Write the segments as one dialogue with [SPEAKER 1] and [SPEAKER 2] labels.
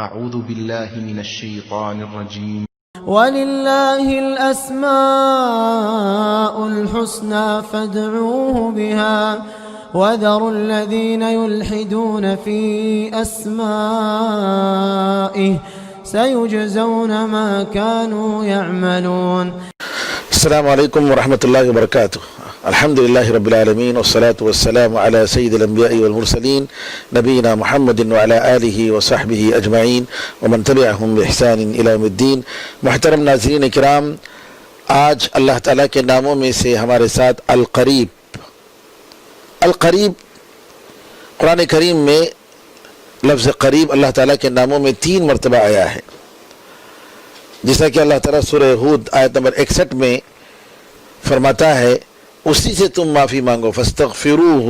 [SPEAKER 1] أعوذ بالله من الشيطان الرجيم.
[SPEAKER 2] وَلِلَّهِ الْأَسْمَاءُ الْحُسْنَى فَادْعُوهُ بِهَا وَذَرُوا الَّذِينَ يُلْحِدُونَ فِي أَسْمَائِهِ سَيُجْزَوْنَ مَا كَانُوا يَعْمَلُونَ.
[SPEAKER 3] السلام علیکم ورحمۃ اللہ وبرکاتہ. الحمد للہ رب العالمین والصلاة والسلام علی سید الانبیاء والمرسلین نبینا محمد وعلی آلہ وصحبہ اجمعین ومن تبعہم بإحسان الی یوم الدین. محترم ناظرین کرام، آج اللہ تعالیٰ کے ناموں میں سے ہمارے ساتھ القریب قرآن کریم میں لفظ قریب اللہ تعالیٰ کے ناموں میں 3 مرتبہ آیا ہے، جیسا کہ اللہ تعالیٰ سورہ ہود آیت نمبر 61 میں فرماتا ہے اسی سے تم معافی مانگو، فاستغفروہ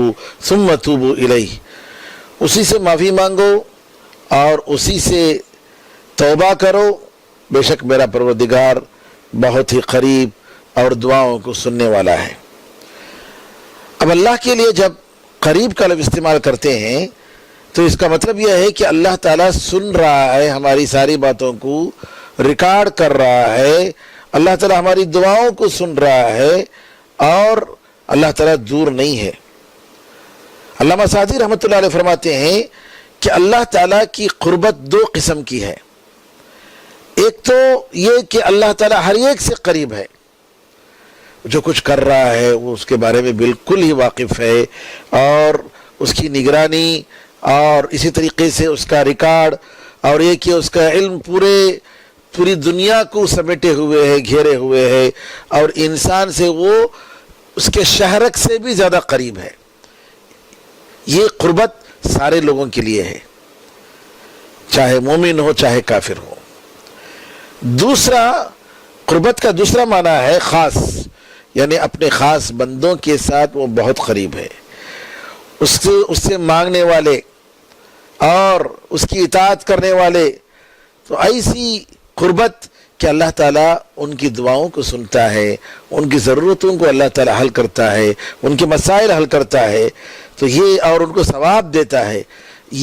[SPEAKER 3] ثم توبوا الیہ، اسی سے معافی مانگو اور اسی سے توبہ کرو، بے شک میرا پروردگار بہت ہی قریب اور دعاؤں کو سننے والا ہے. اب اللہ کے لیے جب قریب کا لفظ استعمال کرتے ہیں تو اس کا مطلب یہ ہے کہ اللہ تعالیٰ سن رہا ہے، ہماری ساری باتوں کو ریکارڈ کر رہا ہے، اللہ تعالیٰ ہماری دعاؤں کو سن رہا ہے اور اللہ تعالیٰ دور نہیں ہے. علامہ سعدی رحمۃ اللہ علیہ فرماتے ہیں کہ اللہ تعالیٰ کی قربت 2 قسم کی ہے. ایک تو یہ کہ اللہ تعالیٰ ہر ایک سے قریب ہے، جو کچھ کر رہا ہے وہ اس کے بارے میں بالکل ہی واقف ہے اور اس کی نگرانی اور اسی طریقے سے اس کا ریکارڈ اور یہ کہ اس کا علم پوری دنیا کو سمیٹے ہوئے ہے، گھیرے ہوئے ہے اور انسان سے وہ اس کے شہرک سے بھی زیادہ قریب ہے. یہ قربت سارے لوگوں کے لیے ہے، چاہے مومن ہو چاہے کافر ہو. دوسرا، قربت کا دوسرا معنی ہے خاص، یعنی اپنے خاص بندوں کے ساتھ وہ بہت قریب ہے، اس سے مانگنے والے اور اس کی اطاعت کرنے والے. تو ایسی قربت کہ اللہ تعالیٰ ان کی دعاؤں کو سنتا ہے، ان کی ضرورتوں کو اللہ تعالیٰ حل کرتا ہے، ان کے مسائل حل کرتا ہے، تو یہ اور ان کو ثواب دیتا ہے.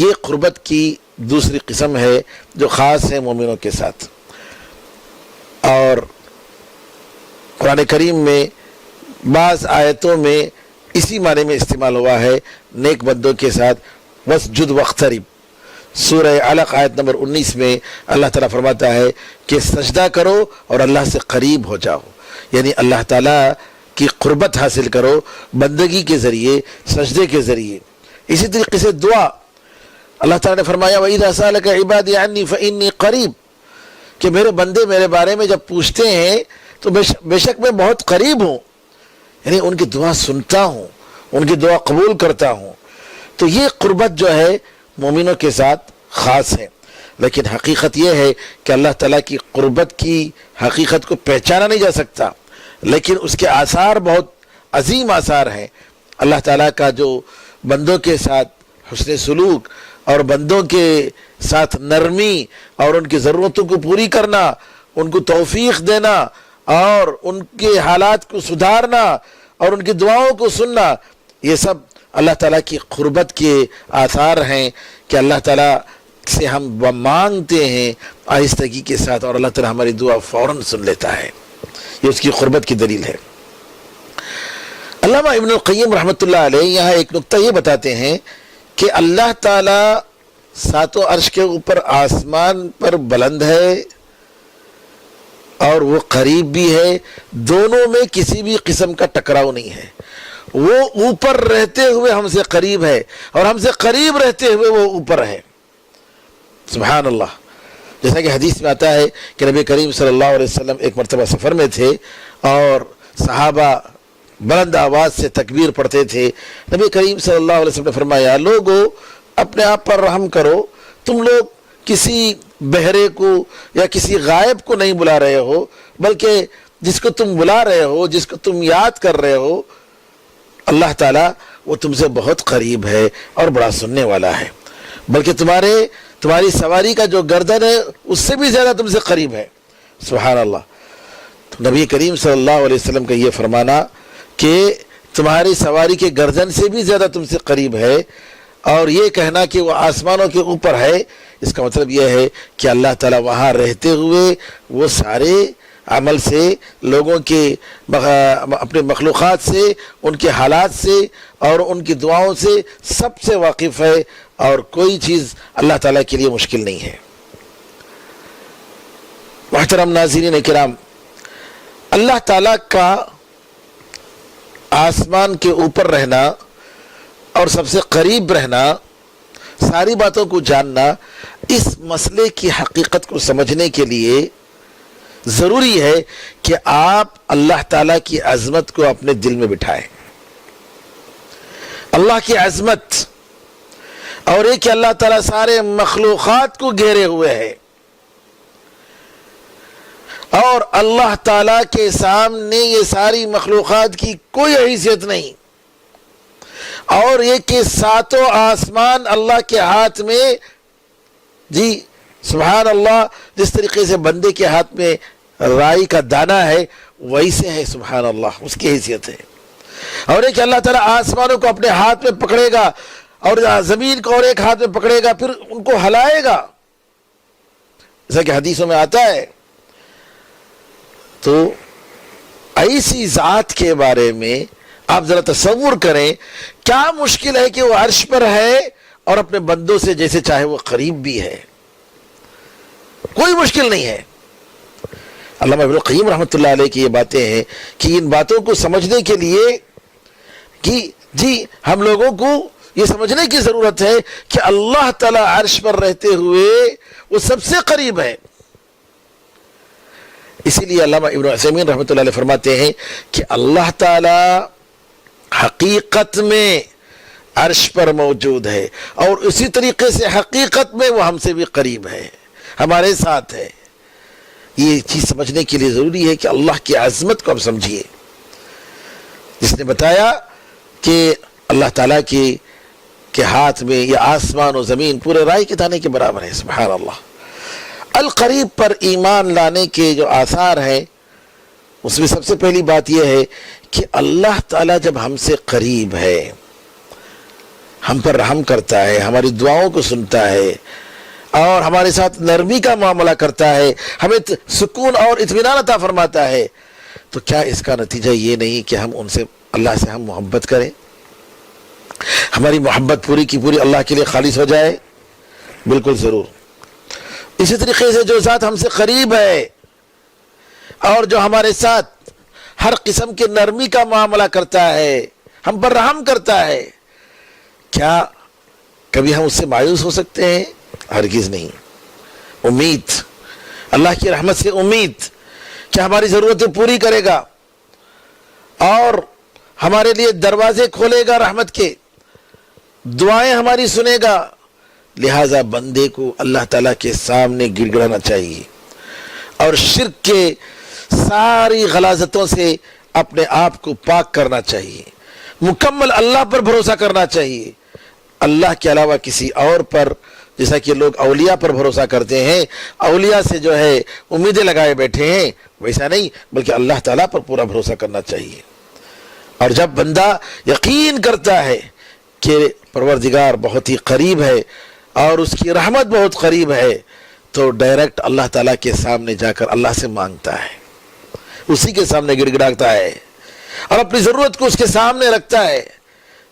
[SPEAKER 3] یہ قربت کی دوسری قسم ہے جو خاص ہے مومنوں کے ساتھ. اور قرآن کریم میں بعض آیتوں میں اسی معنی میں استعمال ہوا ہے نیک بندوں کے ساتھ. واسجد واقترب، سورہ علق آیت نمبر 19 میں اللہ تعالیٰ فرماتا ہے کہ سجدہ کرو اور اللہ سے قریب ہو جاؤ، یعنی اللہ تعالیٰ کی قربت حاصل کرو بندگی کے ذریعے، سجدے کے ذریعے. اسی طریقے سے دعا، اللہ تعالیٰ نے فرمایا وَإِذَا سَأَلَكَ عِبَادِي عَنِّي فَإِنِّي قَرِيب، کہ میرے بندے میرے بارے میں جب پوچھتے ہیں تو بے شک میں بہت قریب ہوں، یعنی ان کی دعا سنتا ہوں، ان کی دعا قبول کرتا ہوں. تو یہ قربت جو ہے مومنوں کے ساتھ خاص ہے. لیکن حقیقت یہ ہے کہ اللہ تعالیٰ کی قربت کی حقیقت کو پہچانا نہیں جا سکتا، لیکن اس کے آثار بہت عظیم آثار ہیں. اللہ تعالیٰ کا جو بندوں کے ساتھ حسن سلوک اور بندوں کے ساتھ نرمی اور ان کی ضرورتوں کو پوری کرنا، ان کو توفیق دینا اور ان کے حالات کو سدھارنا اور ان کی دعاؤں کو سننا، یہ سب اللہ تعالیٰ کی قربت کے آثار ہیں کہ اللہ تعالیٰ سے ہم مانگتے ہیں آہستگی کے ساتھ اور اللہ تعالیٰ ہماری دعا فوراً سن لیتا ہے. یہ اس کی قربت کی دلیل ہے. علامہ ابن القیم رحمۃ اللہ علیہ یہاں ایک نقطہ یہ بتاتے ہیں کہ اللہ تعالیٰ 7 عرش کے اوپر آسمان پر بلند ہے اور وہ قریب بھی ہے، دونوں میں کسی بھی قسم کا ٹکراؤ نہیں ہے. وہ اوپر رہتے ہوئے ہم سے قریب ہے اور ہم سے قریب رہتے ہوئے وہ اوپر ہے. سبحان اللہ. جیسا کہ حدیث میں آتا ہے کہ نبی کریم صلی اللہ علیہ وسلم ایک مرتبہ سفر میں تھے اور صحابہ بلند آواز سے تکبیر پڑھتے تھے. نبی کریم صلی اللہ علیہ وسلم نے فرمایا لوگو اپنے آپ پر رحم کرو، تم لوگ کسی بہرے کو یا کسی غائب کو نہیں بلا رہے ہو، بلکہ جس کو تم بلا رہے ہو، جس کو تم یاد کر رہے ہو، اللہ تعالیٰ وہ تم سے بہت قریب ہے اور بڑا سننے والا ہے، بلکہ تمہاری سواری کا جو گردن ہے اس سے بھی زیادہ تم سے قریب ہے. سبحان اللہ. تو نبی کریم صلی اللہ علیہ وسلم کا یہ فرمانا کہ تمہاری سواری کے گردن سے بھی زیادہ تم سے قریب ہے، اور یہ کہنا کہ وہ آسمانوں کے اوپر ہے، اس کا مطلب یہ ہے کہ اللہ تعالیٰ وہاں رہتے ہوئے وہ سارے عمل سے، لوگوں کے اپنے مخلوقات سے، ان کے حالات سے اور ان کی دعاؤں سے سب سے واقف ہے، اور کوئی چیز اللہ تعالیٰ کے لیے مشکل نہیں ہے۔ محترم ناظرین کرام، اللہ تعالیٰ کا آسمان کے اوپر رہنا اور سب سے قریب رہنا، ساری باتوں کو جاننا، اس مسئلے کی حقیقت کو سمجھنے کے لیے ضروری ہے کہ آپ اللہ تعالیٰ کی عظمت کو اپنے دل میں بٹھائیں۔ اللہ کی عظمت اور یہ کہ اللہ تعالیٰ سارے مخلوقات کو گھیرے ہوئے ہے، اور اللہ تعالیٰ کے سامنے یہ ساری مخلوقات کی کوئی حیثیت نہیں، اور یہ کہ ساتوں آسمان اللہ کے ہاتھ میں، جی سبحان اللہ، جس طریقے سے بندے کے ہاتھ میں رائی کا دانہ ہے ویسے ہے، سبحان اللہ، اس کی حیثیت ہے۔ اور یہ کہ اللہ تعالیٰ آسمانوں کو اپنے ہاتھ میں پکڑے گا اور زمین کو اور ایک ہاتھ میں پکڑے گا، پھر ان کو ہلائے گا، جیسا کہ حدیثوں میں آتا ہے۔ تو ایسی ذات کے بارے میں آپ ذرا تصور کریں، کیا مشکل ہے کہ وہ عرش پر ہے اور اپنے بندوں سے جیسے چاہے وہ قریب بھی ہے، کوئی مشکل نہیں ہے۔ علامہ ابن القیم رحمۃ اللہ علیہ کی یہ باتیں ہیں کہ ان باتوں کو سمجھنے کے لیے کہ جی ہم لوگوں کو یہ سمجھنے کی ضرورت ہے کہ اللہ تعالیٰ عرش پر رہتے ہوئے وہ سب سے قریب ہے۔ اسی لیے علامہ ابن عثیمین رحمۃ اللہ علیہ فرماتے ہیں کہ اللہ تعالیٰ حقیقت میں عرش پر موجود ہے، اور اسی طریقے سے حقیقت میں وہ ہم سے بھی قریب ہے، ہمارے ساتھ ہے۔ یہ چیز سمجھنے کے لیے ضروری ہے کہ اللہ کی عظمت کو ہم سمجھیے، جس نے بتایا کہ اللہ تعالیٰ کے ہاتھ میں یہ آسمان و زمین پورے رائی کے دانے کے برابر ہے، سبحان اللہ۔ القریب پر ایمان لانے کے جو آثار ہیں، اس میں سب سے پہلی بات یہ ہے کہ اللہ تعالیٰ جب ہم سے قریب ہے، ہم پر رحم کرتا ہے، ہماری دعاؤں کو سنتا ہے اور ہمارے ساتھ نرمی کا معاملہ کرتا ہے، ہمیں سکون اور اطمینان عطا فرماتا ہے، تو کیا اس کا نتیجہ یہ نہیں کہ ہم ان سے، اللہ سے ہم محبت کریں، ہماری محبت پوری کی پوری اللہ کے لیے خالص ہو جائے؟ بالکل ضرور۔ اسی طریقے سے جو ذات ہم سے قریب ہے اور جو ہمارے ساتھ ہر قسم کی نرمی کا معاملہ کرتا ہے، ہم پر رحم کرتا ہے، کیا کبھی ہم اس سے مایوس ہو سکتے ہیں؟ ہرگز نہیں۔ امید، اللہ کی رحمت سے امید کہ ہماری ضرورتیں پوری کرے گا اور ہمارے لیے دروازے کھولے گا رحمت کے، دعائیں ہماری سنے گا، لہٰذا بندے کو اللہ تعالیٰ کے سامنے گڑ گڑانا چاہیے اور شرک کے ساری غلاظتوں سے اپنے آپ کو پاک کرنا چاہیے، مکمل اللہ پر بھروسہ کرنا چاہیے، اللہ کے علاوہ کسی اور پر، جیسا کہ لوگ اولیاء پر بھروسہ کرتے ہیں، اولیاء سے جو ہے امیدیں لگائے بیٹھے ہیں، ویسا نہیں، بلکہ اللہ تعالیٰ پر پورا بھروسہ کرنا چاہیے۔ اور جب بندہ یقین کرتا ہے کہ پروردگار بہت ہی قریب ہے اور اس کی رحمت بہت قریب ہے، تو ڈائریکٹ اللہ تعالیٰ کے سامنے جا کر اللہ سے مانگتا ہے، اسی کے سامنے گڑ گڑاتا ہے اور اپنی ضرورت کو اس کے سامنے رکھتا ہے،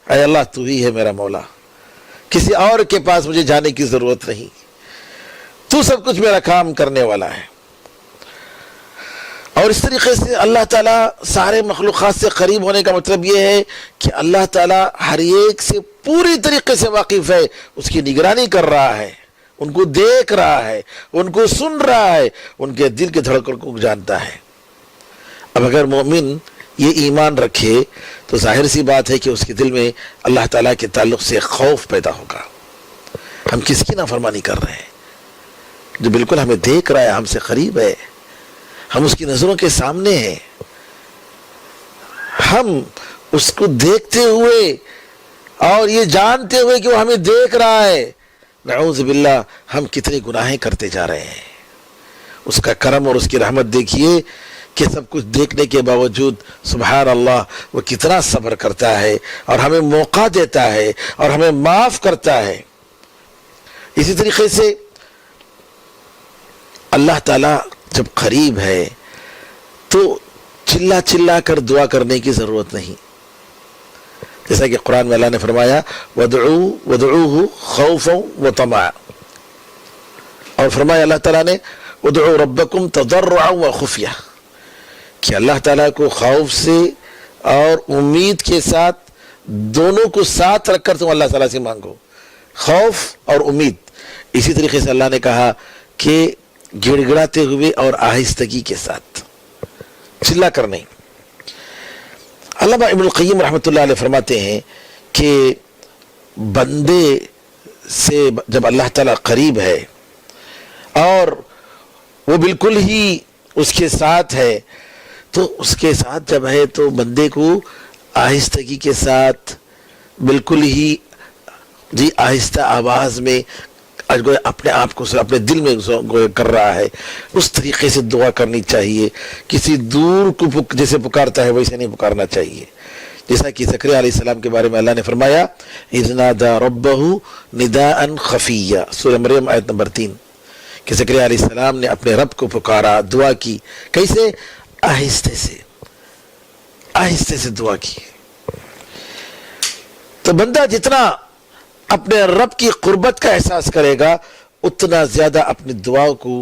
[SPEAKER 3] اے اللہ تو ہی ہے میرا مولا، کسی اور کے پاس مجھے جانے کی ضرورت نہیں، تو سب کچھ میرا کام کرنے والا ہے۔ اور اس طریقے سے اللہ تعالیٰ سارے مخلوقات سے قریب ہونے کا مطلب یہ ہے کہ اللہ تعالیٰ ہر ایک سے پوری طریقے سے واقف ہے، اس کی نگرانی کر رہا ہے، ان کو دیکھ رہا ہے، ان کو سن رہا ہے، ان کے دل کے دھڑکن کو جانتا ہے۔ اب اگر مومن یہ ایمان رکھے تو ظاہر سی بات ہے کہ اس کے دل میں اللہ تعالیٰ کے تعلق سے خوف پیدا ہوگا۔ ہم کس کی نافرمانی کر رہے ہیں؟ جو بالکل ہمیں دیکھ رہا ہے، ہم سے قریب ہے، ہم اس کی نظروں کے سامنے ہیں، ہم اس کو دیکھتے ہوئے اور یہ جانتے ہوئے کہ وہ ہمیں دیکھ رہا ہے، نعوذ باللہ ہم کتنے گناہیں کرتے جا رہے ہیں۔ اس کا کرم اور اس کی رحمت دیکھیے کہ سب کچھ دیکھنے کے باوجود سبحان اللہ وہ کتنا صبر کرتا ہے اور ہمیں موقع دیتا ہے اور ہمیں معاف کرتا ہے۔ اسی طریقے سے اللہ تعالیٰ جب قریب ہے تو چلا چلا کر دعا کرنے کی ضرورت نہیں، جیسا کہ قرآن میں اللہ نے فرمایا وَدْعُوهُ خَوْفًا وَطَمَعًا، اور فرمایا اللہ تعالیٰ نے ادعوا ربکم تضرعا وخفیہ، کہ اللہ تعالیٰ کو خوف سے اور امید کے ساتھ دونوں کو ساتھ رکھ کر تم اللہ تعالیٰ سے مانگو، خوف اور امید۔ اسی طریقے سے اللہ نے کہا کہ گڑ گڑاتے ہوئے اور آہستگی کے ساتھ، چلا کر نہیں۔ علامہ ابن القیم رحمۃ اللہ علیہ فرماتے ہیں کہ بندے سے جب اللہ تعالیٰ قریب ہے اور وہ بالکل ہی اس کے ساتھ ہے، تو اس کے ساتھ جب ہے تو بندے کو آہستگی کے ساتھ بالکل ہی آہستہ آواز میں اپنے آپ کو اپنے دل میں کر رہا ہے، اس طریقے سے دعا کرنی چاہیے۔ کسی دور کو جیسے پکارتا ہے ویسے نہیں پکارنا چاہیے، جیسا کہ زکریا علیہ السلام کے بارے میں اللہ نے فرمایا اذ نادى ربه نداء خفیا، سورہ مریم آیت نمبر 3، کہ زکریا علیہ السلام نے اپنے رب کو پکارا، دعا کی، کیسے؟ آہستے سے دعا کی۔ تو بندہ جتنا اپنے رب کی قربت کا احساس کرے گا اتنا زیادہ اپنی دعا کو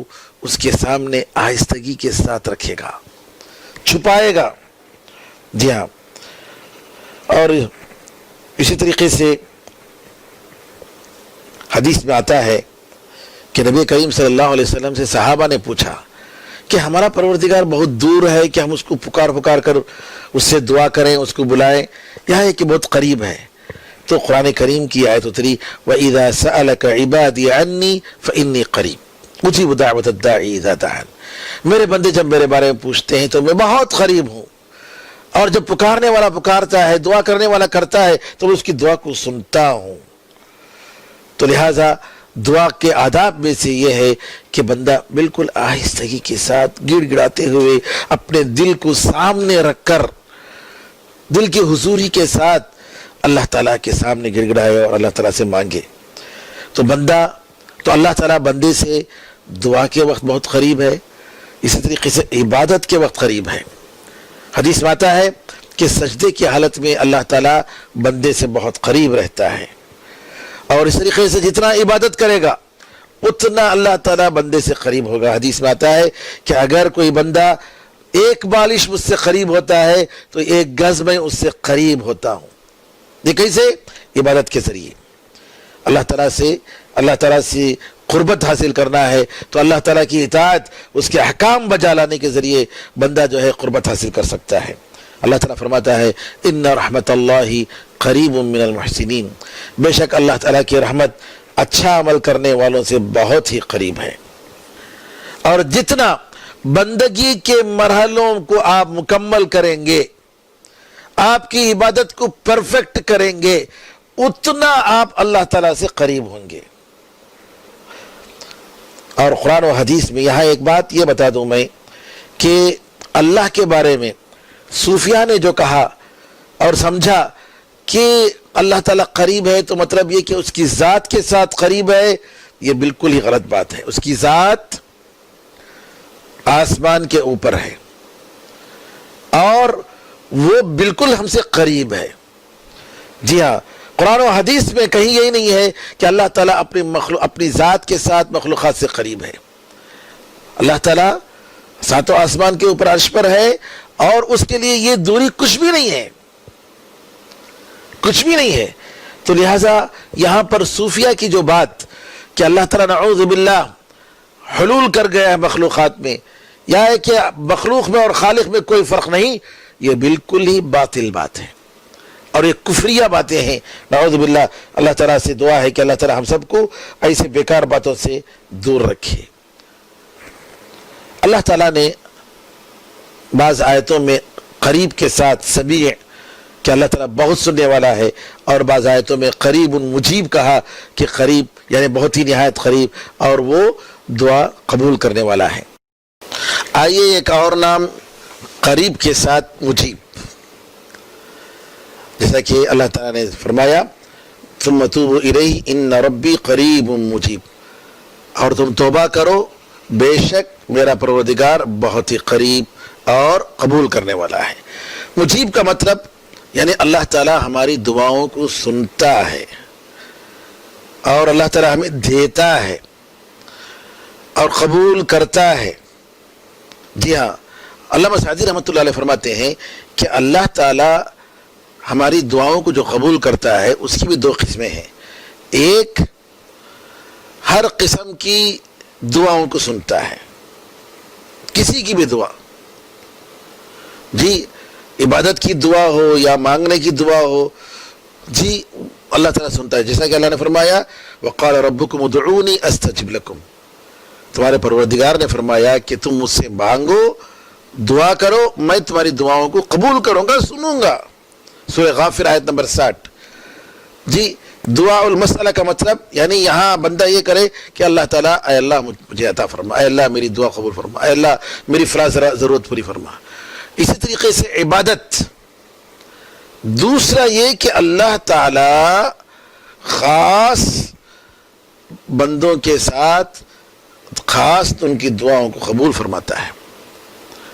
[SPEAKER 3] اس کے سامنے آہستگی کے ساتھ رکھے گا، چھپائے گا۔ جی ہاں، اور اسی طریقے سے حدیث میں آتا ہے کہ نبی کریم صلی اللہ علیہ وسلم سے صحابہ نے پوچھا کہ ہمارا پروردگار بہت دور ہے کہ ہم اس کو پکار پکار کر اس سے دعا کریں، اس کو بلائیں، یہاں ہے کہ بہت قریب ہے۔ تو قرآن کریم کی آیت اتری وَإِذَا سَأَلَكَ عِبَادِي عَنِّي فَإِنِّي قَرِيب أُجِيبُ دَعْوَةَ الدَّاعِ إِذَا دَعَانِ، میرے بندے جب میرے بارے میں پوچھتے ہیں تو میں بہت قریب ہوں، اور جب پکارنے والا پکارتا ہے، دعا کرنے والا کرتا ہے تو میں اس کی دعا کو سنتا ہوں۔ تو لہٰذا دعا کے آداب میں سے یہ ہے کہ بندہ بالکل آہستگی کے ساتھ گڑ گڑاتے ہوئے اپنے دل کو سامنے رکھ کر دل کی حضوری کے ساتھ اللہ تعالیٰ کے سامنے گڑ گڑائے اور اللہ تعالیٰ سے مانگے۔ تو اللہ تعالیٰ بندے سے دعا کے وقت بہت قریب ہے، اسی طریقے سے عبادت کے وقت قریب ہے۔ حدیث میں آتا ہے کہ سجدے کی حالت میں اللہ تعالیٰ بندے سے بہت قریب رہتا ہے، اور اس طریقے سے جتنا عبادت کرے گا اتنا اللہ تعالیٰ بندے سے قریب ہوگا۔ حدیث میں آتا ہے کہ اگر کوئی بندہ ایک بالش مجھ سے قریب ہوتا ہے تو ایک گز میں اس سے قریب ہوتا ہوں۔ یہ کیسے؟ عبادت کے ذریعے اللہ تعالیٰ سے قربت حاصل کرنا ہے تو اللہ تعالیٰ کی اطاعت، اس کے احکام بجا لانے کے ذریعے بندہ جو ہے قربت حاصل کر سکتا ہے۔ اللہ تعالیٰ فرماتا ہے ان رحمت اللہ قریب من المحسنین، بے شک اللہ تعالیٰ کی رحمت اچھا عمل کرنے والوں سے بہت ہی قریب ہے۔ اور جتنا بندگی کے مرحلوں کو آپ مکمل کریں گے، آپ کی عبادت کو پرفیکٹ کریں گے، اتنا آپ اللہ تعالیٰ سے قریب ہوں گے۔ اور قرآن و حدیث میں یہاں ایک بات یہ بتا دوں میں کہ اللہ کے بارے میں صوفیاء نے جو کہا اور سمجھا کہ اللہ تعالیٰ قریب ہے تو مطلب یہ کہ اس کی ذات کے ساتھ قریب ہے، یہ بالکل ہی غلط بات ہے۔ اس کی ذات آسمان کے اوپر ہے اور وہ بالکل ہم سے قریب ہے۔ جی ہاں، قرآن و حدیث میں کہیں یہی نہیں ہے کہ اللہ تعالیٰ اپنی ذات کے ساتھ مخلوقات سے قریب ہے۔ اللہ تعالیٰ ساتوں آسمان کے اوپر عرش پر ہے اور اس کے لیے یہ دوری کچھ بھی نہیں ہے، کچھ بھی نہیں ہے۔ تو لہٰذا یہاں پر صوفیہ کی جو بات کہ اللہ تعالیٰ نعوذ باللہ حلول کر گیا ہے مخلوقات میں، یا ہے کہ مخلوق میں اور خالق میں کوئی فرق نہیں، یہ بالکل ہی باطل بات ہے اور یہ کفریہ باتیں ہیں، نعوذ باللہ۔ اللہ تعالیٰ سے دعا ہے کہ اللہ تعالیٰ ہم سب کو ایسے بیکار باتوں سے دور رکھے۔ اللہ تعالیٰ نے بعض آیتوں میں قریب کے ساتھ سمیع کہ اللہ تعالیٰ بہت سننے والا ہے، اور بعض آیتوں میں قریب مجیب کہا کہ قریب یعنی بہت ہی نہایت قریب، اور وہ دعا قبول کرنے والا ہے۔ آئیے ایک اور نام قریب کے ساتھ مجیب، جیسا کہ اللہ تعالیٰ نے فرمایا ثم توبوا الیہ ان ربی قریب مجیب، اور تم توبہ کرو بے شک میرا پروردگار بہت ہی قریب اور قبول کرنے والا ہے۔ مجیب کا مطلب یعنی اللہ تعالیٰ ہماری دعاؤں کو سنتا ہے اور اللہ تعالیٰ ہمیں دیتا ہے اور قبول کرتا ہے۔ جی ہاں، علامہ سعدی رحمۃ اللہ علیہ فرماتے ہیں کہ اللہ تعالیٰ ہماری دعاؤں کو جو قبول کرتا ہے اس کی بھی دو قسمیں ہیں۔ ایک، ہر قسم کی دعاؤں کو سنتا ہے، کسی کی بھی دعا، جی عبادت کی دعا ہو یا مانگنے کی دعا ہو، جی اللہ تعالیٰ سنتا ہے۔ جیسا کہ اللہ نے فرمایا وقال ربکم ادعونی استجب لکم، تمہارے پروردگار نے فرمایا کہ تم مجھ سے مانگو، دعا کرو، میں تمہاری دعاؤں کو قبول کروں گا، سنوں گا۔ سورہ غافر آیت نمبر 60۔ جی دعا المسئلہ کا مطلب یعنی یہاں بندہ یہ کرے کہ اللہ تعالیٰ اے اللہ مجھے عطا فرما، اے اللہ میری دعا قبول فرما، اے اللہ میری فلاں ضرورت پوری فرما۔ اسی طریقے سے عبادت، دوسرا یہ کہ اللہ تعالیٰ خاص بندوں کے ساتھ خاص ان کی دعاؤں کو قبول فرماتا ہے،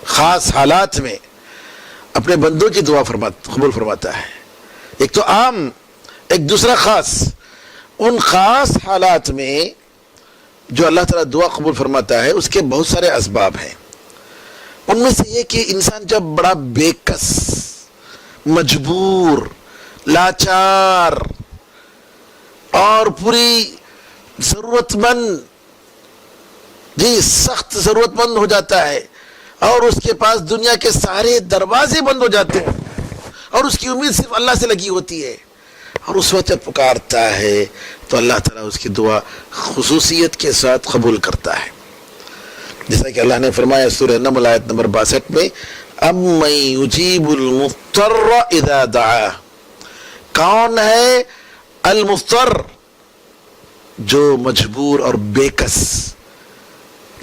[SPEAKER 3] خاص حالات میں اپنے بندوں کی دعا قبول فرماتا ہے۔ ایک تو عام، ایک دوسرا خاص۔ ان خاص حالات میں جو اللہ تعالیٰ دعا قبول فرماتا ہے اس کے بہت سارے اسباب ہیں۔ ان میں سے یہ کہ انسان جب بڑا بے کس، مجبور، لاچار اور پوری ضرورت مند، جی سخت ضرورت مند ہو جاتا ہے اور اس کے پاس دنیا کے سارے دروازے بند ہو جاتے ہیں اور اس کی امید صرف اللہ سے لگی ہوتی ہے، اور اس وقت جب پکارتا ہے تو اللہ تعالیٰ اس کی دعا خصوصیت کے ساتھ قبول کرتا ہے۔ جیسا کہ اللہ نے فرمایا سورہ نمل آیت نمبر 62 میں امن یجیب المضطر اذا دعا، کون ہے المضطر، جو مجبور اور بے کس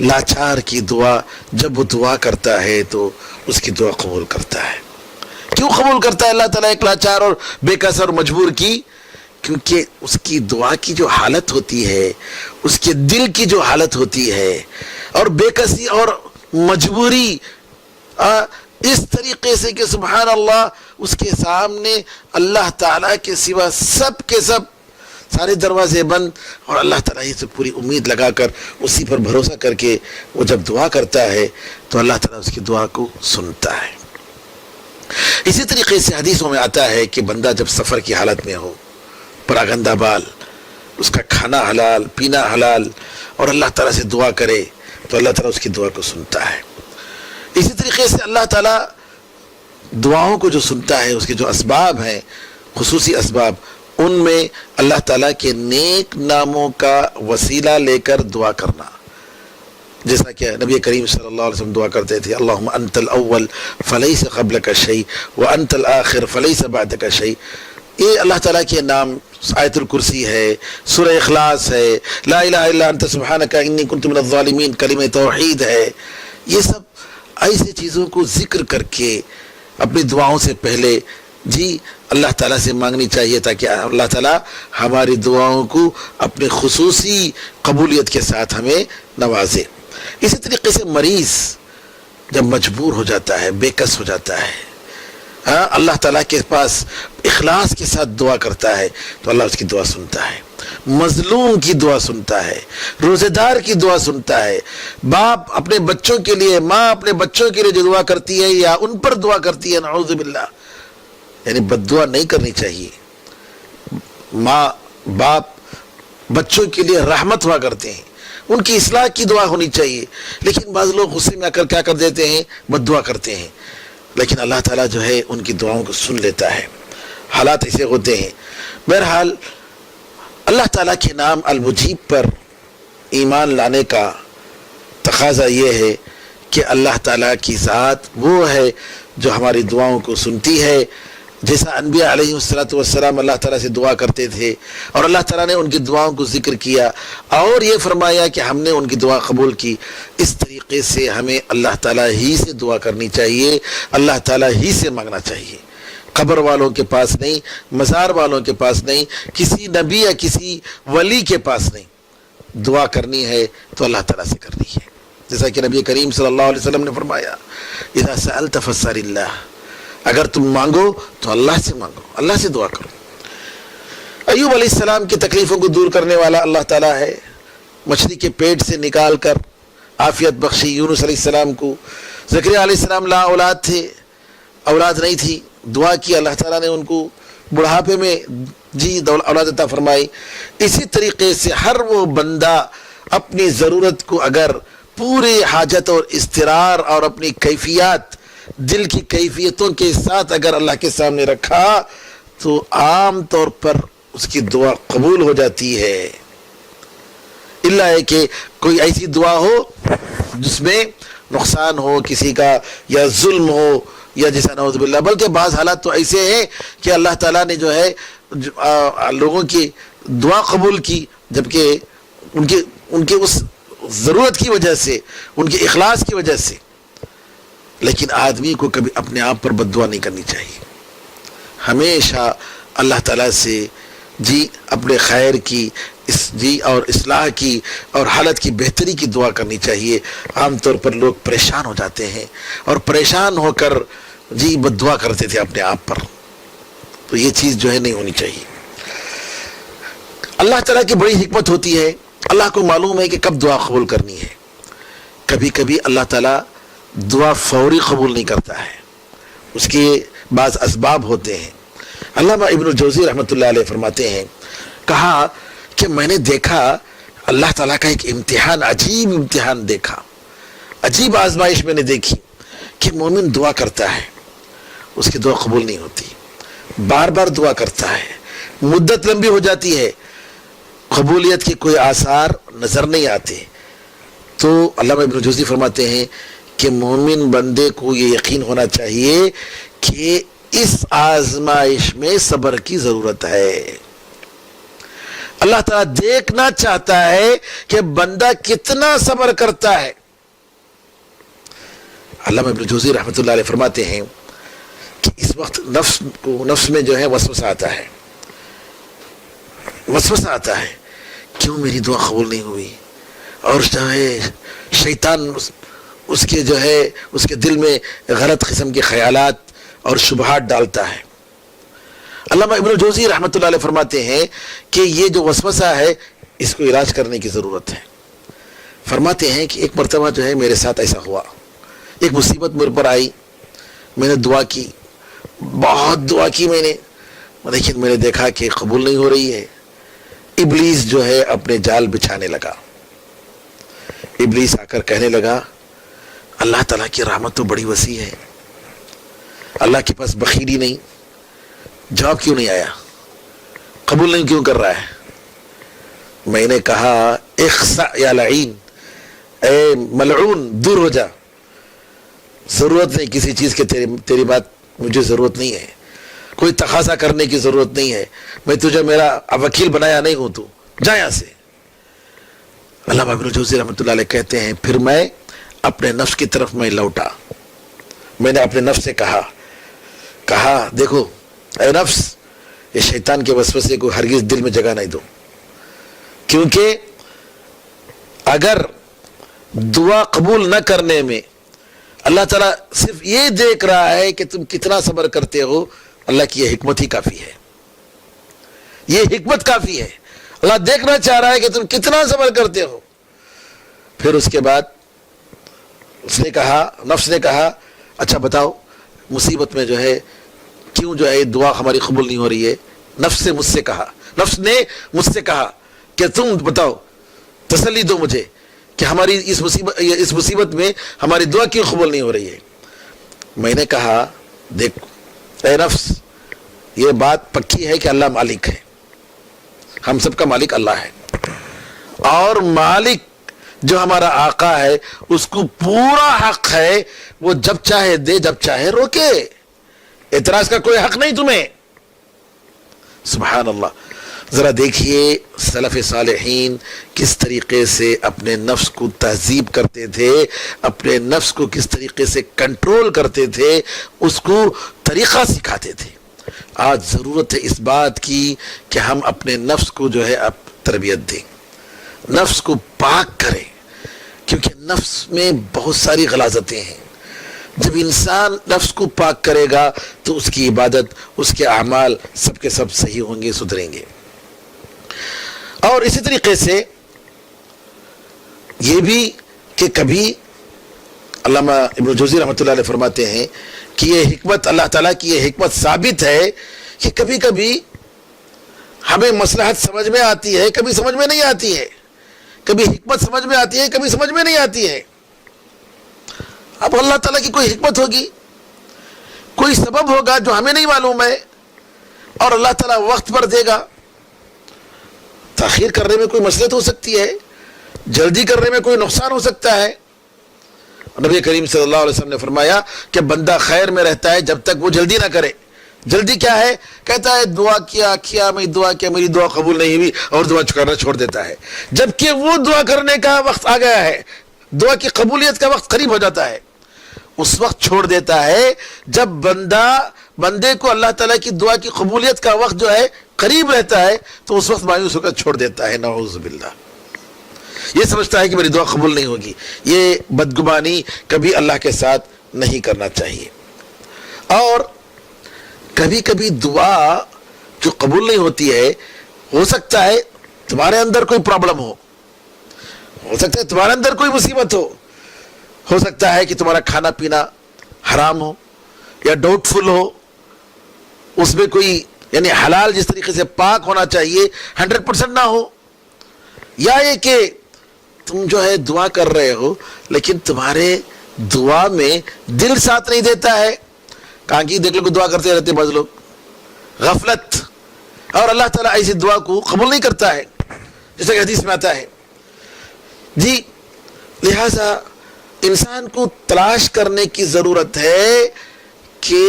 [SPEAKER 3] لاچار کی دعا جب وہ دعا کرتا ہے تو اس کی دعا قبول کرتا ہے۔ کیوں قبول کرتا ہے اللہ تعالیٰ ایک لاچار اور بے کس اور مجبور کی؟ کیونکہ اس کی دعا کی جو حالت ہوتی ہے، اس کے دل کی جو حالت ہوتی ہے اور بے کسی اور مجبوری اس طریقے سے کہ سبحان اللہ اس کے سامنے اللہ تعالیٰ کے سوا سب کے سب سارے دروازے بند، اور اللہ تعالیٰ ہی سے پوری امید لگا کر اسی پر بھروسہ کر کے وہ جب دعا کرتا ہے تو اللہ تعالیٰ اس کی دعا کو سنتا ہے۔ اسی طریقے سے حدیثوں میں آتا ہے کہ بندہ جب سفر کی حالت میں ہو، پراگندہ بال، اس کا کھانا حلال، پینا حلال، اور اللہ تعالیٰ سے دعا کرے تو اللہ تعالیٰ اس کی دعا کو سنتا ہے۔ اسی طریقے سے اللہ تعالیٰ دعاؤں کو جو سنتا ہے اس کے جو اسباب ہیں، خصوصی اسباب، ان میں اللہ تعالیٰ کے نیک ناموں کا وسیلہ لے کر دعا کرنا، جیسا کہ نبی کریم صلی اللہ علیہ وسلم دعا کرتے تھے اللہم انت الاول فلیس قبلک شیء وانت الآخر فلیس بعدک شیء۔ یہ اللہ تعالیٰ کے نام آیت الکرسی ہے، سورہ اخلاص ہے، لا الہ الا انت سبحانک انی کنت من الظالمین، کلمہ توحید ہے۔ یہ سب ایسے چیزوں کو ذکر کر کے اپنی دعاؤں سے پہلے جی اللہ تعالیٰ سے مانگنی چاہیے تاکہ اللہ تعالیٰ ہماری دعاؤں کو اپنے خصوصی قبولیت کے ساتھ ہمیں نوازے۔ اسی طریقے سے مریض جب مجبور ہو جاتا ہے، بے کس ہو جاتا ہے، اللہ تعالیٰ کے پاس اخلاص کے ساتھ دعا کرتا ہے تو اللہ اس کی دعا سنتا ہے، مظلوم کی دعا سنتا ہے، روزے دار کی دعا سنتا ہے، باپ اپنے بچوں کے لیے، ماں اپنے بچوں کے لیے جو دعا کرتی ہے یا ان پر دعا کرتی ہے، نعوذ باللہ، یعنی بد دعا نہیں کرنی چاہیے۔ ماں باپ بچوں کے لیے رحمت ہوا کرتے ہیں، ان کی اصلاح کی دعا ہونی چاہیے، لیکن بعض لوگ غصے میں آ کر کیا کر دیتے ہیں، بد دعا کرتے ہیں، لیکن اللہ تعالیٰ جو ہے ان کی دعاؤں کو سن لیتا ہے۔ حالات ایسے ہوتے ہیں۔ بہرحال اللہ تعالیٰ کے نام المجیب پر ایمان لانے کا تقاضا یہ ہے کہ اللہ تعالیٰ کی ذات وہ ہے جو ہماری دعاؤں کو سنتی ہے جیسا انبیاء علیہ السلام اللہ تعالیٰ سے دعا کرتے تھے اور اللہ تعالیٰ نے ان کی دعاؤں کو ذکر کیا اور یہ فرمایا کہ ہم نے ان کی دعا قبول کی، اس طریقے سے ہمیں اللہ تعالیٰ ہی سے دعا کرنی چاہیے، اللہ تعالیٰ ہی سے مانگنا چاہیے، قبر والوں کے پاس نہیں، مزار والوں کے پاس نہیں، کسی نبی یا کسی ولی کے پاس نہیں۔ دعا کرنی ہے تو اللہ تعالیٰ سے کرنی ہے، جیسا کہ نبی کریم صلی اللہ علیہ وسلم نے فرمایا اذا سألت فاسأل اللہ، اگر تم مانگو تو اللہ سے مانگو، اللہ سے دعا کرو۔ ایوب علیہ السلام کی تکلیفوں کو دور کرنے والا اللہ تعالیٰ ہے، مچھلی کے پیٹ سے نکال کر عافیت بخشی یونس علیہ السلام کو۔ زکریا علیہ السلام لا اولاد تھے، اولاد نہیں تھی، دعا کی، اللہ تعالیٰ نے ان کو بڑھاپے میں اولاد عطا فرمائی۔ اسی طریقے سے ہر وہ بندہ اپنی ضرورت کو اگر پورے حاجت اور اضطرار اور اپنی کیفیات، دل کی کیفیتوں کے ساتھ اگر اللہ کے سامنے رکھا تو عام طور پر اس کی دعا قبول ہو جاتی ہے، الا ہے کہ کوئی ایسی دعا ہو جس میں نقصان ہو کسی کا یا ظلم ہو یا جیسا نعوذ باللہ۔ بلکہ بعض حالات تو ایسے ہیں کہ اللہ تعالیٰ نے جو ہے لوگوں کی دعا قبول کی، جبکہ ان کے اس ضرورت کی وجہ سے، ان کے اخلاص کی وجہ سے۔ لیکن آدمی کو کبھی اپنے آپ پر بد دعا نہیں کرنی چاہیے، ہمیشہ اللہ تعالیٰ سے اپنے خیر کی اور اصلاح کی اور حالت کی بہتری کی دعا کرنی چاہیے۔ عام طور پر لوگ پریشان ہو جاتے ہیں اور پریشان ہو کر بد دعا کرتے تھے اپنے آپ پر، تو یہ چیز جو ہے نہیں ہونی چاہیے۔ اللہ تعالیٰ کی بڑی حکمت ہوتی ہے، اللہ کو معلوم ہے کہ کب دعا قبول کرنی ہے۔ کبھی کبھی اللہ تعالیٰ دعا فوری قبول نہیں کرتا ہے، اس کے بعض اسباب ہوتے ہیں۔ علامہ ابن الجوزی رحمۃ اللہ علیہ فرماتے ہیں، کہا کہ میں نے دیکھا اللہ تعالیٰ کا ایک امتحان، عجیب امتحان دیکھا، عجیب آزمائش میں نے دیکھی کہ مومن دعا کرتا ہے، اس کی دعا قبول نہیں ہوتی، بار بار دعا کرتا ہے، مدت لمبی ہو جاتی ہے، قبولیت کے کوئی آثار نظر نہیں آتے۔ تو علامہ ابن الجوزی فرماتے ہیں کہ مومن بندے کو یہ یقین ہونا چاہیے کہ اس آزمائش میں صبر کی ضرورت ہے۔ اللہ تعالیٰ دیکھنا چاہتا ہے کہ بندہ کتنا صبر کرتا ہے۔ علامہ ابن جوزی رحمۃ اللہ علیہ فرماتے ہیں کہ اس وقت نفس میں جو ہے وسوسہ آتا ہے، وسوسہ آتا ہے، کیوں میری دعا قبول نہیں ہوئی، اور جو ہے شیطان اس کے دل میں غلط قسم کے خیالات اور شبہات ڈالتا ہے۔ علامہ ابن الجوزی رحمۃ اللہ علیہ فرماتے ہیں کہ یہ جو وسوسہ ہے اس کو علاج کرنے کی ضرورت ہے۔ فرماتے ہیں کہ ایک مرتبہ جو ہے میرے ساتھ ایسا ہوا، ایک مصیبت میرے پر آئی، میں نے دعا کی، بہت دعا کی میں نے، لیکن میں نے دیکھا کہ قبول نہیں ہو رہی ہے۔ ابلیس جو ہے اپنے جال بچھانے لگا، ابلیس آ کر کہنے لگا اللہ تعالیٰ کی رحمت تو بڑی وسیع ہے، اللہ کے پاس بخیلی نہیں، جواب کیوں نہیں آیا، قبول نہیں کیوں کر رہا ہے؟ میں نے کہا اخسأ یا لعین، اے ملعون دور ہو جا، ضرورت نہیں کسی چیز کے، تیری بات مجھے ضرورت نہیں ہے، کوئی تقاضا کرنے کی ضرورت نہیں ہے، میں تجھے میرا وکیل بنایا نہیں ہوں، تو جا یہاں سے۔ علامہ ابن جوزی رحمۃ اللہ علیہ کہتے ہیں پھر میں اپنے نفس کی طرف میں لوٹا، میں نے اپنے نفس سے کہا دیکھو اے نفس، یہ شیطان کے وسوسے کو ہرگز دل میں جگہ نہیں دو، کیونکہ اگر دعا قبول نہ کرنے میں اللہ تعالیٰ صرف یہ دیکھ رہا ہے کہ تم کتنا صبر کرتے ہو، اللہ کی یہ حکمت ہی کافی ہے، یہ حکمت کافی ہے، اللہ دیکھنا چاہ رہا ہے کہ تم کتنا صبر کرتے ہو۔ پھر اس کے بعد نفس نے کہا اچھا بتاؤ مصیبت میں جو ہے کیوں جو ہے دعا ہماری قبول نہیں ہو رہی ہے؟ نفس نے مجھ سے کہا کہ تم بتاؤ، تسلی دو مجھے کہ ہماری اس مصیبت میں ہماری دعا کیوں قبول نہیں ہو رہی ہے؟ میں نے کہا دیکھ اے نفس، یہ بات پکی ہے کہ اللہ مالک ہے، ہم سب کا مالک اللہ ہے، اور مالک جو ہمارا آقا ہے اس کو پورا حق ہے، وہ جب چاہے دے جب چاہے روکے، اعتراض کا کوئی حق نہیں تمہیں. سبحان اللہ. ذرا دیکھیے سلف صالحین کس طریقے سے اپنے نفس کو تہذیب کرتے تھے, اپنے نفس کو کس طریقے سے کنٹرول کرتے تھے, اس کو طریقہ سکھاتے تھے. آج ضرورت ہے اس بات کی کہ ہم اپنے نفس کو جو ہے اب تربیت دیں, نفس کو پاک کریں, کیونکہ نفس میں بہت ساری غلاظتیں ہیں. جب انسان نفس کو پاک کرے گا تو اس کی عبادت, اس کے اعمال سب کے سب صحیح ہوں گے, سدھریں گے. اور اسی طریقے سے یہ بھی کہ کبھی علامہ ابن الجوزی رحمۃ اللہ علیہ فرماتے ہیں کہ یہ حکمت, اللہ تعالیٰ کی یہ حکمت ثابت ہے کہ کبھی کبھی ہمیں مصلحت سمجھ میں آتی ہے, کبھی سمجھ میں نہیں آتی ہے, کبھی حکمت سمجھ میں آتی ہے, کبھی سمجھ میں نہیں آتی ہے. اب اللہ تعالیٰ کی کوئی حکمت ہوگی, کوئی سبب ہوگا جو ہمیں نہیں معلوم ہے, اور اللہ تعالیٰ وقت پر دے گا. تاخیر کرنے میں کوئی مصلحت ہو سکتی ہے, جلدی کرنے میں کوئی نقصان ہو سکتا ہے. نبی کریم صلی اللہ علیہ وسلم نے فرمایا کہ بندہ خیر میں رہتا ہے جب تک وہ جلدی نہ کرے. جلدی کیا ہے؟ کہتا ہے دعا کیا میں دعا کیا, میری دعا قبول نہیں ہوئی, اور دعا کرنا چھوڑ دیتا ہے. جبکہ وہ دعا کرنے کا وقت آ گیا ہے, دعا کی قبولیت کا وقت قریب ہو جاتا ہے, اس وقت چھوڑ دیتا ہے جب بندے کو اللہ تعالیٰ کی دعا کی قبولیت کا وقت جو ہے قریب رہتا ہے, تو اس وقت مایوس ہو کر چھوڑ دیتا ہے. نعوذ باللہ. یہ سمجھتا ہے کہ میری دعا قبول نہیں ہوگی. یہ بدگمانی کبھی اللہ کے ساتھ نہیں کرنا چاہیے. اور کبھی کبھی دعا جو قبول نہیں ہوتی ہے, ہو سکتا ہے تمہارے اندر کوئی پرابلم ہو سکتا ہے تمہارے اندر کوئی مصیبت ہو سکتا ہے کہ تمہارا کھانا پینا حرام ہو یا ڈاؤٹ فل ہو, اس میں کوئی یعنی حلال جس طریقے سے پاک ہونا چاہیے 100% نہ ہو, یا یہ کہ تم جو ہے دعا کر رہے ہو لیکن تمہارے دعا میں دل ساتھ نہیں دیتا ہے. کہاں کی دیکھ لو کہ دعا کرتے رہتے بعض لوگ, غفلت. اور اللہ تعالیٰ ایسی دعا کو قبول نہیں کرتا ہے, جیسا کہ حدیث میں آتا ہے. جی لہذا انسان کو تلاش کرنے کی ضرورت ہے کہ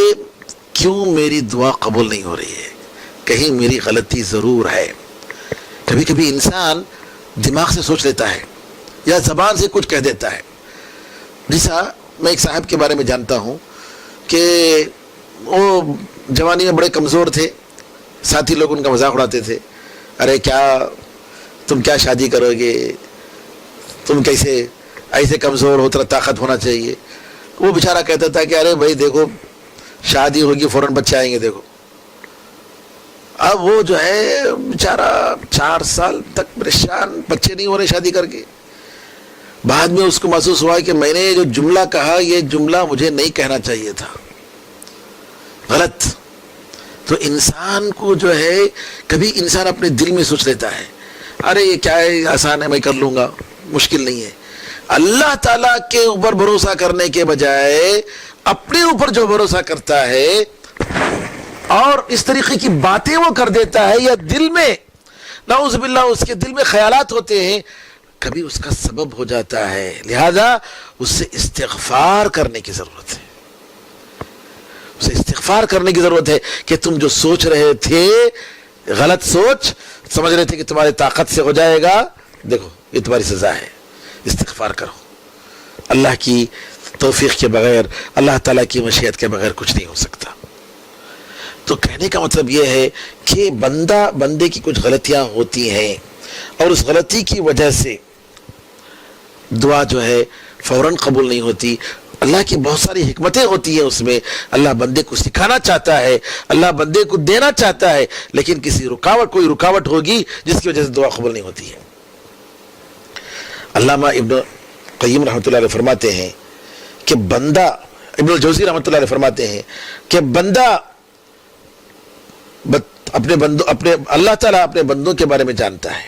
[SPEAKER 3] کیوں میری دعا قبول نہیں ہو رہی ہے, کہیں میری غلطی ضرور ہے. کبھی کبھی انسان دماغ سے سوچ لیتا ہے یا زبان سے کچھ کہہ دیتا ہے. جیسا میں ایک صاحب کے بارے میں جانتا ہوں کہ وہ جوانی میں بڑے کمزور تھے, ساتھی لوگ ان کا مذاق اڑاتے تھے, ارے تم کیا شادی کرو گے, تم کیسے ایسے کمزور ہو, ترا طاقت ہونا چاہیے. وہ بیچارہ کہتا تھا کہ ارے بھائی دیکھو شادی ہوگی فوراً بچے آئیں گے دیکھو. اب وہ جو ہے بیچارہ 4 سال تک پریشان, بچے نہیں ہو رہے شادی کر کے. بعد میں اس کو محسوس ہوا کہ میں نے جو جملہ کہا یہ جملہ مجھے نہیں کہنا چاہیے تھا, غلط. تو انسان کو جو ہے کبھی انسان اپنے دل میں سوچ لیتا ہے ارے یہ کیا ہے, آسان ہے, میں کر لوں گا, مشکل نہیں ہے. اللہ تعالیٰ کے اوپر بھروسہ کرنے کے بجائے اپنے اوپر جو بھروسہ کرتا ہے اور اس طریقے کی باتیں وہ کر دیتا ہے, یا دل میں نعوذ باللہ اس کے دل میں خیالات ہوتے ہیں, کبھی اس کا سبب ہو جاتا ہے. لہذا اس سے استغفار کرنے کی ضرورت ہے, اسے استغفار کرنے کی ضرورت ہے کہ تم جو سوچ رہے تھے غلط سوچ, سمجھ رہے تھے کہ تمہاری طاقت سے ہو جائے گا, دیکھو یہ تمہاری سزا ہے, استغفار کرو. اللہ کی توفیق کے بغیر, اللہ تعالیٰ کی مشیت کے بغیر کچھ نہیں ہو سکتا. تو کہنے کا مطلب یہ ہے کہ بندے کی کچھ غلطیاں ہوتی ہیں, اور اس غلطی کی وجہ سے دعا جو ہے فوراً قبول نہیں ہوتی. اللہ کی بہت ساری حکمتیں ہوتی ہیں اس میں, اللہ بندے کو سکھانا چاہتا ہے, اللہ بندے کو دینا چاہتا ہے, لیکن کوئی رکاوٹ ہوگی جس کی وجہ سے دعا قبول نہیں ہوتی ہے. علامہ ابن قیم رحمۃ اللہ علیہ فرماتے ہیں کہ ابن الجوزی رحمۃ اللہ علیہ فرماتے ہیں کہ بندہ اللہ تعالیٰ اپنے بندوں کے بارے میں جانتا ہے,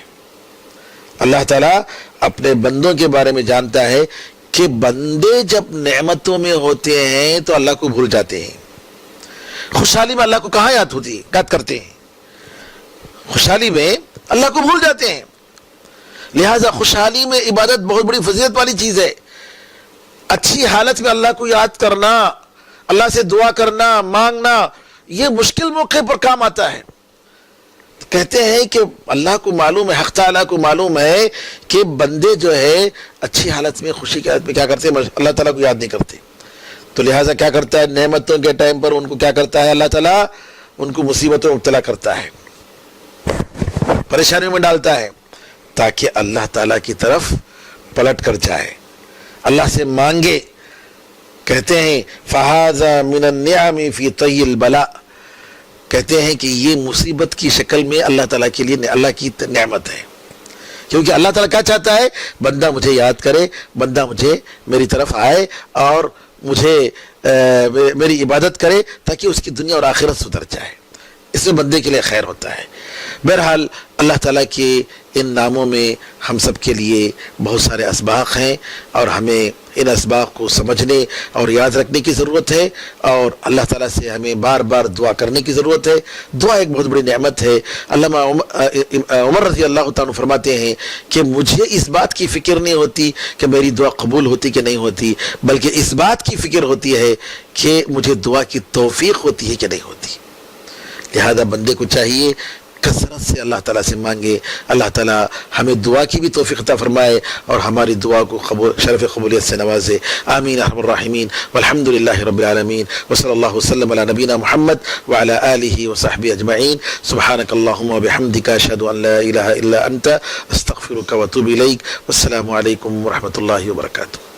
[SPEAKER 3] اللہ تعالیٰ اپنے بندوں کے بارے میں جانتا ہے کہ بندے جب نعمتوں میں ہوتے ہیں تو اللہ کو بھول جاتے ہیں. خوشحالی میں اللہ کو کہاں یاد کرتے ہیں, خوشحالی میں اللہ کو بھول جاتے ہیں. لہذا خوشحالی میں عبادت بہت بڑی فضیلت والی چیز ہے. اچھی حالت میں اللہ کو یاد کرنا, اللہ سے دعا کرنا مانگنا یہ مشکل موقع پر کام آتا ہے. کہتے ہیں کہ اللہ کو معلوم ہے, حق تعالیٰ کو معلوم ہے کہ بندے جو ہے اچھی حالت میں خوشی کی حالت میں کیا کرتے ہیں, اللہ تعالیٰ کو یاد نہیں کرتے. تو لہٰذا کیا کرتا ہے, نعمتوں کے ٹائم پر ان کو کیا کرتا ہے اللہ تعالیٰ, ان کو مصیبتوں میں مبتلا کرتا ہے, پریشانیوں میں ڈالتا ہے, تاکہ اللہ تعالیٰ کی طرف پلٹ کر جائے, اللہ سے مانگے. کہتے ہیں فَهَذَا مِنَ النِّعَمِ فِي طَيِّ الْبَلَاءِ, کہتے ہیں کہ یہ مصیبت کی شکل میں اللہ تعالیٰ کے لیے اللہ کی نعمت ہے. کیونکہ اللہ تعالیٰ کیا چاہتا ہے, بندہ مجھے یاد کرے, بندہ مجھے میری طرف آئے اور مجھے میری عبادت کرے تاکہ اس کی دنیا اور آخرت سدھر جائے. اس میں بندے کے لیے خیر ہوتا ہے. بہرحال اللہ تعالیٰ کے ان ناموں میں ہم سب کے لیے بہت سارے اسباق ہیں اور ہمیں ان اسباق کو سمجھنے اور یاد رکھنے کی ضرورت ہے, اور اللہ تعالیٰ سے ہمیں بار بار دعا کرنے کی ضرورت ہے. دعا ایک بہت بڑی نعمت ہے. علامہ عمر رضی اللہ تعالیٰ فرماتے ہیں کہ مجھے اس بات کی فکر نہیں ہوتی کہ میری دعا قبول ہوتی کہ نہیں ہوتی, بلکہ اس بات کی فکر ہوتی ہے کہ مجھے دعا کی توفیق ہوتی ہے کہ نہیں ہوتی. لہذا بندے کو چاہیے کثرت سے اللہ تعالیٰ سے مانگے, اللہ تعالیٰ ہمیں دعا کی بھی توفیق عطا فرمائے اور ہماری دعا کو شرف قبولیت سے نوازے. آمین ارحم الراحمین, والحمد للہ رب العالمین, وصلی اللہ وسلم علی نبینا محمد وعلی آلہ وصحبہ اجمعین. سبحانک اللہم وبحمدک, اشہد ان لا الہ الا انت, استغفرک واتوب الیک. والسلام علیکم ورحمۃ اللہ وبرکاتہ.